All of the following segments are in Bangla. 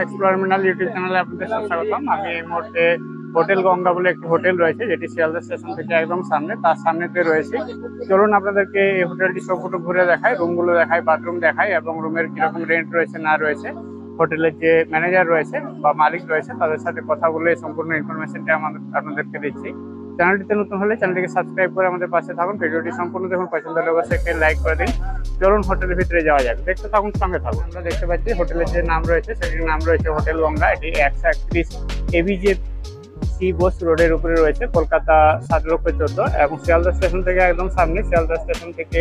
এক্সপ্লোরমিনাল ইউটিউব চ্যানেলে আপনাদের স্বাগতম। আমি এই মুহূর্তে হোটেল গঙ্গা বলে একটি হোটেল রয়েছে, যেটি শিয়ালদা স্টেশন থেকে একদম সামনে, তার সামনেতে রয়েছে। চলুন আপনাদেরকে এই হোটেলটি সম্পূর্ণ ঘুরে দেখায়, রুমগুলো দেখায়, বাথরুম দেখায় এবং রুমের কিরকম রেন্ট রয়েছে না রয়েছে। হোটেলের যে ম্যানেজার রয়েছে বা মালিক রয়েছে তাদের সাথে কথা বলে সম্পূর্ণ ইনফরমেশনটা আপনাদেরকে দিচ্ছি। চ্যানেলটিতে নতুন হলে চ্যানেলটিকে সাবস্ক্রাইব করে আমাদের পাশে থাকুন। ভিডিওটি সম্পূর্ণ দেখুন, পছন্দ হলে অবশ্যই একটি লাইক করে দিন। চলুন হোটেলের ভিতরে যাওয়া যাক, দেখতে থাকুন, সঙ্গে থাকুন। আমরা দেখতে পাচ্ছি হোটেলের যে নাম রয়েছে সেটির নাম রয়েছে হোটেল গঙ্গা। এটি 131 ABJ সি বোস রোডের উপরে রয়েছে, কলকাতা 7,14,000 এবং শিয়ালদা স্টেশন থেকে একদম সামনে। শিয়ালদা স্টেশন থেকে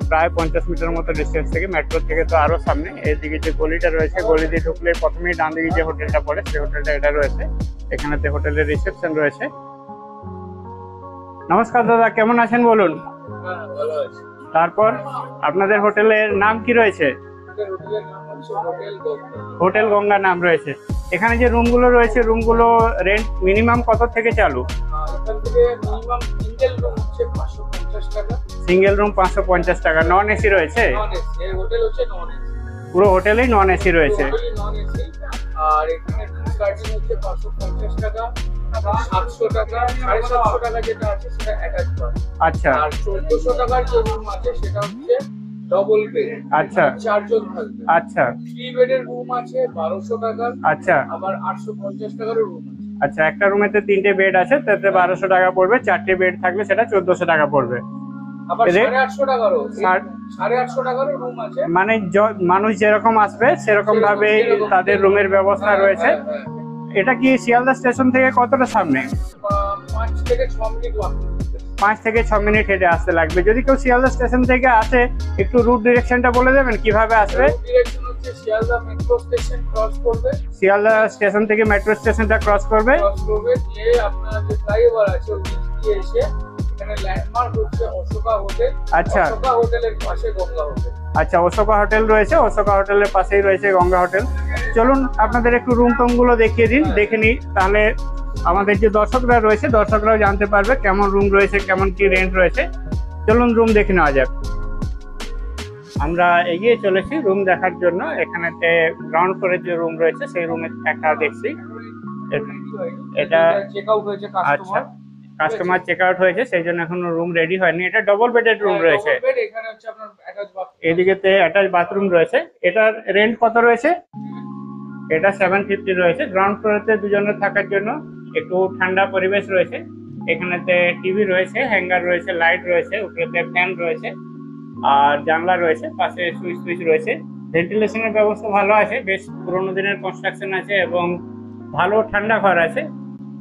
প্রায় 50 মিটার মতো ডিস্টেন্স থেকে, মেট্রো থেকে তো আরো সামনে। এইদিকে যে গলিটা রয়েছে, গলি দিয়ে ঢুকলে প্রথমেই ডান দিকে যে হোটেলটা পড়ে সেই হোটেলটা এটা রয়েছে। এখানেতে হোটেলের রিসেপশন রয়েছে। নমস্কার দাদা, কেমন আছেন বলুন? তারপর আপনাদের হোটেলের নাম কি রয়েছে? হোটেল গঙ্গা নাম রয়েছে। এখানে যে রুমগুলো রয়েছে, রুমগুলো রেন্ট মিনিমাম কত থেকে চালু? সিঙ্গেল রুম 550 টাকা। নন এসি রয়েছে? পুরো হোটেলেই নন এসি রয়েছে। আর এখানে স্টার্টিং হচ্ছে 550 টাকা, 700 টাকা, 750 টাকা যেটা আছে সেটা অ্যাটাচ করা। আচ্ছা। আর 1400 টাকার যে রুম আছে সেটা হচ্ছে ডবল বেড। আচ্ছা। 4 জন থাকবে। আচ্ছা। 3 বেডের রুম আছে 1200 টাকা। আচ্ছা। আবার 850 টাকার রুম আছে। আচ্ছা, একটা রুমেতে 3টে বেড আছে, তাতে 1200 টাকা পড়বে। 4টে বেড থাকলে সেটা 1400 টাকা পড়বে। আবার 850 টাকারও 850 টাকারও রুম আছে। মানে মানুষ যেরকম আসবে সেরকম ভাবে তাদের রুমের ব্যবস্থা রয়েছে। এটা কি শিয়ালদা স্টেশন থেকে কতটা সামনে? 5 থেকে 6 মিনিট ওয়াক। 5 থেকে 6 মিনিট হেঁটে আসতে লাগবে। যদি কেউ শিয়ালদা স্টেশন থেকে আসে, একটু রুট ডিরেকশনটা বলে দেবেন কিভাবে আসবে? ডিরেকশন হচ্ছে শিয়ালদা মেট্রো স্টেশন ক্রস করবে। শিয়ালদা স্টেশন থেকে মেট্রো স্টেশনটা ক্রস করবে, দিয়ে আপনার যে ফ্লাইওভার আছে ওই দিয়ে এসে এখানে ল্যান্ডমার্ক হচ্ছে অশোকা হোটেল। আচ্ছা। অশোকা হোটেলের পাশে গঙ্গা হোটেল। আচ্ছা, অশোকা হোটেল রয়েছে, অশোকা হোটেলের পাশেই রয়েছে গঙ্গা হোটেল। চলুন আপনাদের একটু রুম টুমগুলো দেখিয়ে দিন, দেখে নিই, তাহলে আমাদের যে দর্শকরা রয়েছে দর্শকরাও জানতে পারবে কেমন রুম রয়েছে, কেমন কি রেন্ট রয়েছে। চলুন রুম দেখে নেওয়া যাক। আমরা এগিয়ে চলেছি রুম দেখার জন্য। এখানেতে গ্রাউন্ড ফ্লোরে যে রুম রয়েছে সেই রুমে একটা দেখছি। এটা চেক আউট হয়েছে আচ্ছা, কাস্টমার চেক আউট হয়েছে, সেই জন্য এখনো রুম রেডি হয়নি। এটা ডবল বেডেড রুম রয়েছে। এখানে হচ্ছে আপনার অ্যাটাচ বাথরুম। এদিকেতে অ্যাটাচ বাথরুম রয়েছে। এটার রেন্ট কত রয়েছে? এটা 750 রয়েছে। গ্রাউন্ড ফ্লোরেতে দুজনের থাকার জন্য একটু ঠান্ডা পরিবেশ রয়েছে। এখানেতে টিভি রয়েছে, হ্যাঙ্গার রয়েছে, লাইট রয়েছে, উপরেতে ফ্যান রয়েছে আর জানলা রয়েছে, পাশে সুইচ রয়েছে। ভেন্টিলেশনের ব্যবস্থা ভালো আছে, বেশ পুরোনো দিনের কনস্ট্রাকশন আছে এবং ভালো ঠান্ডা ঘর আছে।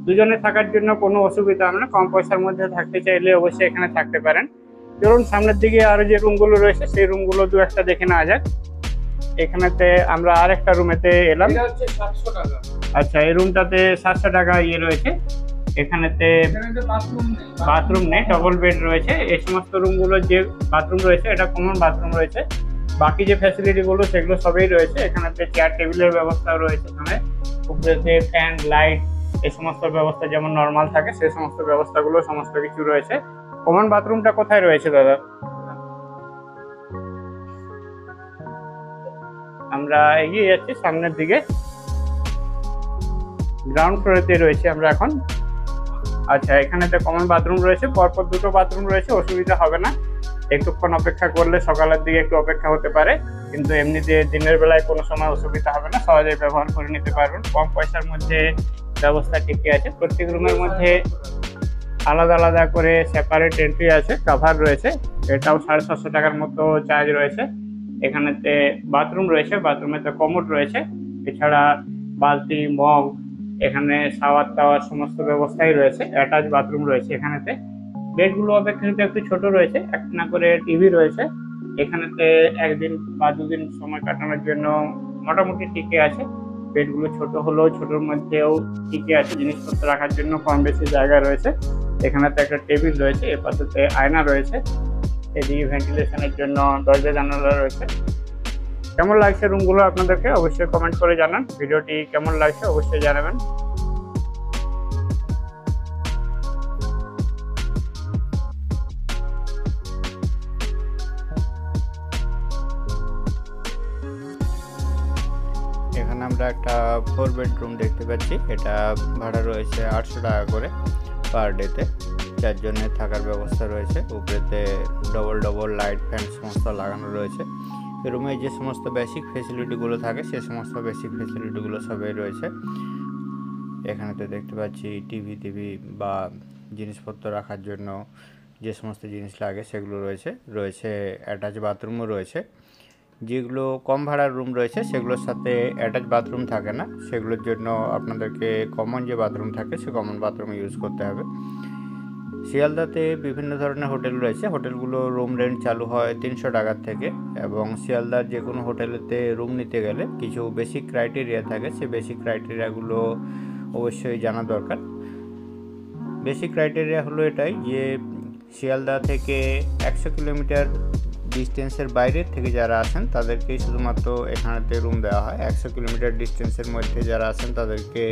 দুজনে থাকার জন্য কোনো অসুবিধা হবে না। কম পয়সার মধ্যে থাকতে চাইলে অবশ্যই এখানে থাকতে পারেন। চলুন সামনের দিকে আরো যে রুমগুলো রয়েছে সেই রুমগুলো দু একটা দেখে নেওয়া যাক। এখানেতে আমরা আর একটা রুমেতে এলাম। এটা হচ্ছে 700 টাকা। আচ্ছা, এই রুমটাতে 700 টাকা রয়েছে। এখানেতে বাথরুম নেই, ডবল বেড রয়েছে। এই সমস্ত রুমগুলো যে বাথরুম রয়েছে এটা কমন বাথরুম রয়েছে। বাকি যে ফ্যাসিলিটিগুলো সেগুলো সবই রয়েছে। এখানেতে চেয়ার টেবিলের ব্যবস্থাও রয়েছে। এখানে উপরেতে ফ্যান, লাইট, এই সমস্ত ব্যবস্থা যেমন নর্মাল থাকে সেই সমস্ত ব্যবস্থাগুলো সমস্ত কিছু রয়েছে। কমন বাথরুমটা কোথায় রয়েছে দাদা? আমরা এগিয়ে যাচ্ছি সামনের দিকে। গ্রাউন্ড ফ্লোরেতে রয়েছে আমরা এখন। আচ্ছা, এখানেতে কমন বাথরুম রয়েছে, পরপর দুটো বাথরুম রয়েছে, অসুবিধা হবে না। একটুক্ষণ অপেক্ষা করলে সকালের দিকে একটু অপেক্ষা হতে পারে, কিন্তু এমনিতে দিনের বেলায় কোনো সময় অসুবিধা হবে না, সহজেই ব্যবহার করে নিতে পারবেন। কম পয়সার মধ্যে ব্যবস্থা ঠিকই আছে। প্রত্যেক রুমের মধ্যে আলাদা আলাদা করে সেপারেট এন্ট্রি আছে, কাভার রয়েছে। এটাও 750 টাকার মতো চার্জ রয়েছে। এখানেতে বাথরুম রয়েছে, বাথরুমেতে কমোড রয়েছে, এছাড়া বালতি, মগ, এখানে শাওয়ার টাওয়ার সমস্ত ব্যবস্থাই রয়েছে। অ্যাটাচ বাথরুম রয়েছে। এখানেতে বেডগুলো অপেক্ষাকৃত একটু ছোট রয়েছে, একটা করে টিভি রয়েছে। এখানেতে একদিন বা দুদিন সময় কাটানোর জন্য মোটামুটি ঠিকই আছে। বেডগুলো ছোট হলেও ছোটোর মধ্যেও ঠিকই আছে, জিনিসপত্র রাখার জন্য কম বেশি জায়গা রয়েছে। এখানেতে একটা টেবিল রয়েছে, এ পাশেতে আয়না রয়েছে, এদিকে ভেন্টিলেশনের জন্য দরজা জানালা রয়েছে। কেমন লাগছে রুমগুলো আপনাদেরকে অবশ্যই কমেন্ট করে জানান। ভিডিওটি কেমন লাগছে অবশ্যই জানাবেন। এখানে আমরা একটা একটা 4 বেডরুম দেখতে পাচ্ছি। এটা ভাড়া রয়েছে 800 টাকা করে পার ডেতে। 4 জনের থাকার ব্যবস্থা রয়েছে। উপরেতে ডবল লাইট ফ্যান সমস্ত লাগানো রয়েছে। রুমে যে সমস্ত বেসিক ফেসিলিটিগুলো থাকে সে সমস্ত বেসিক ফেসিলিটিগুলো সবই রয়েছে। এখানেতে দেখতে পাচ্ছি টিভি বা জিনিসপত্র রাখার জন্য যে সমস্ত জিনিস লাগে সেগুলো রয়েছে অ্যাটাচ বাথরুমও রয়েছে। যেগুলো কম ভাড়ার রুম রয়েছে সেগুলোর সাথে অ্যাটাচ বাথরুম থাকে না, সেগুলোর জন্য আপনাদেরকে কমন যে বাথরুম থাকে সে কমন বাথরুম ইউজ করতে হবে। শিয়ালদাতে বিভিন্ন ধরনের হোটেল রয়েছে। হোটেলগুলো রুম রেন্ট চালু হয় 300 টাকার থেকে, এবং শিয়ালদার যে কোনো হোটেলেতে রুম নিতে গেলে কিছু বেসিক ক্রাইটেরিয়া থাকে। সেই বেসিক ক্রাইটেরিয়াগুলো অবশ্যই জানা দরকার। বেসিক ক্রাইটেরিয়া হলো এটাই যে শিয়ালদা থেকে 100 কিলোমিটার ডিস্টেন্সের বাইরে থেকে যারা আসেন তাদেরকেই শুধুমাত্র এখানেতে রুম দেওয়া হয়। 100 কিলোমিটার ডিস্টেন্সের মধ্যে যারা আসেন তাদেরকে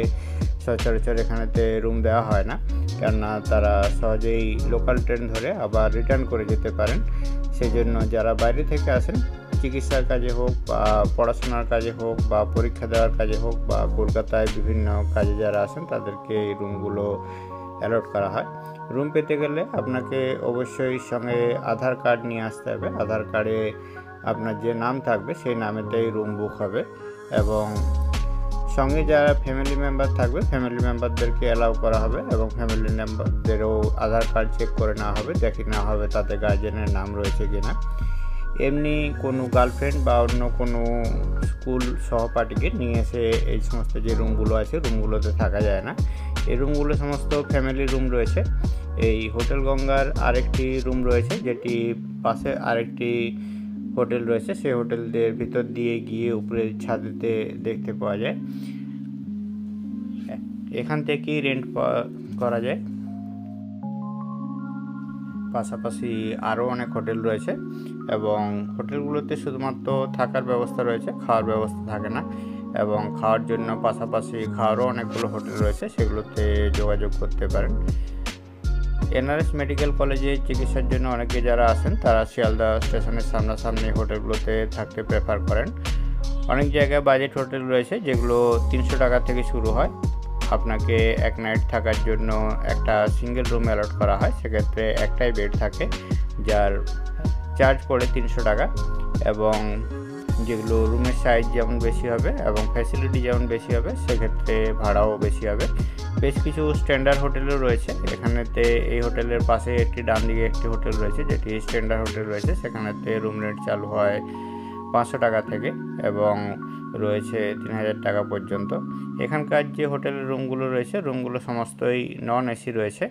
সচরাচর এখানেতে রুম দেওয়া হয় না, কেননা তারা সহজেই লোকাল ট্রেন ধরে আবার রিটার্ন করে যেতে পারেন। সেই জন্য যারা বাইরে থেকে আসেন, চিকিৎসার কাজে হোক বা পড়াশোনার কাজে হোক বা পরীক্ষা দেওয়ার কাজে হোক বা কলকাতায় বিভিন্ন কাজে যারা আসেন তাদেরকে এই রুমগুলো অ্যালট করা হয়। রুম পেতে গেলে আপনাকে অবশ্যই সঙ্গে আধার কার্ড নিয়ে আসতে হবে। আধার কার্ডে আপনার যে নাম থাকবে সেই নামেতেই রুম বুক হবে, এবং সঙ্গে যারা ফ্যামিলি মেম্বার থাকবে ফ্যামিলি মেম্বারদেরকে অ্যালাউ করা হবে, এবং ফ্যামিলি মেম্বারদেরও আধার কার্ড চেক করে নেওয়া হবে, দেখে নেওয়া হবে তাতে গার্জেনের নাম রয়েছে কিনা। এমনি কোনো গার্লফ্রেন্ড বা অন্য কোনো স্কুল সহপাঠীকে নিয়ে এসে এই সমস্ত যে রুমগুলো আছে রুমগুলোতে থাকা যায় না। এই রুমগুলো সমস্ত ফ্যামিলি রুম রয়েছে। এই হোটেল গঙ্গার আরেকটি রুম রয়েছে, যেটি পাশে আরেকটি হোটেল রয়েছে। সেই হোটেলদের ভিতর দিয়ে গিয়ে উপরে ছাদেতে দেখতে পাওয়া যায়। এখান থেকেই রেন্ট করা যায়। পাশাপাশি আরও অনেক হোটেল রয়েছে, এবং হোটেলগুলোতে শুধুমাত্র থাকার ব্যবস্থা রয়েছে, খাওয়ার ব্যবস্থা থাকে না। এবং খাওয়ার জন্য পাশাপাশি খাওয়ারও অনেকগুলো হোটেল রয়েছে, সেগুলোতে যোগাযোগ করতে পারেন। এনআরএস মেডিকেল কলেজে চিকিৎসার জন্য অনেকে যারা আসেন তারা শিয়ালদা স্টেশনের সামনাসামনি হোটেলগুলোতে থাকতে প্রেফার করেন। অনেক জায়গায় বাজেট হোটেল রয়েছে যেগুলো 300 টাকা থেকে শুরু হয়। আপনাকে এক নাইট থাকার জন্য একটা সিঙ্গেল রুম অ্যালট করা হয়। সেক্ষেত্রে একটাই বেড থাকে, যার চার্জ পড়ে 300 টাকা। এবং যেগুলো রুমের সাইজ যেমন বেশি হবে এবং ফ্যাসিলিটি যেমন বেশি হবে সেক্ষেত্রে ভাড়াও বেশি হবে। বেশ কিছু স্ট্যান্ডার্ড হোটেলও রয়েছে এখানেতে। এই হোটেলের পাশে একটি ডান দিকে একটি হোটেল রয়েছে যেটি স্ট্যান্ডার্ড হোটেল রয়েছে, সেখানেতে রুম রেন্ট চালু হয় 500 টাকা থেকে এবং রয়েছে 3000 টাকা পর্যন্ত। এখানকার যে হোটেলের রুমগুলো রয়েছে রুমগুলো সমস্তই নন এসি রয়েছে,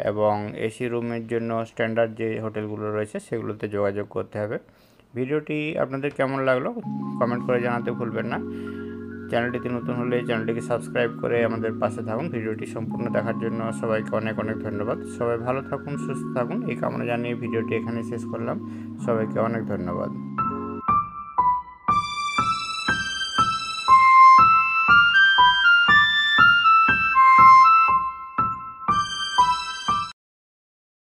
এবং এসি রুমের জন্য স্ট্যান্ডার্ড যে হোটেলগুলো রয়েছে সেগুলোতে যোগাযোগ করতে হবে। ভিডিওটি আপনাদের কেমন লাগলো কমেন্ট করে জানাতে ভুলবেন না। চ্যানেলটিতে নতুন হলে চ্যানেলটিকে সাবস্ক্রাইব করে আমাদের পাশে থাকুন। ভিডিওটি সম্পূর্ণ দেখার জন্য সবাইকে অনেক ধন্যবাদ। সবাই ভালো থাকুন, সুস্থ থাকুন এই কামনা জানিয়ে ভিডিওটি এখানে শেষ করলাম। সবাইকে অনেক ধন্যবাদ।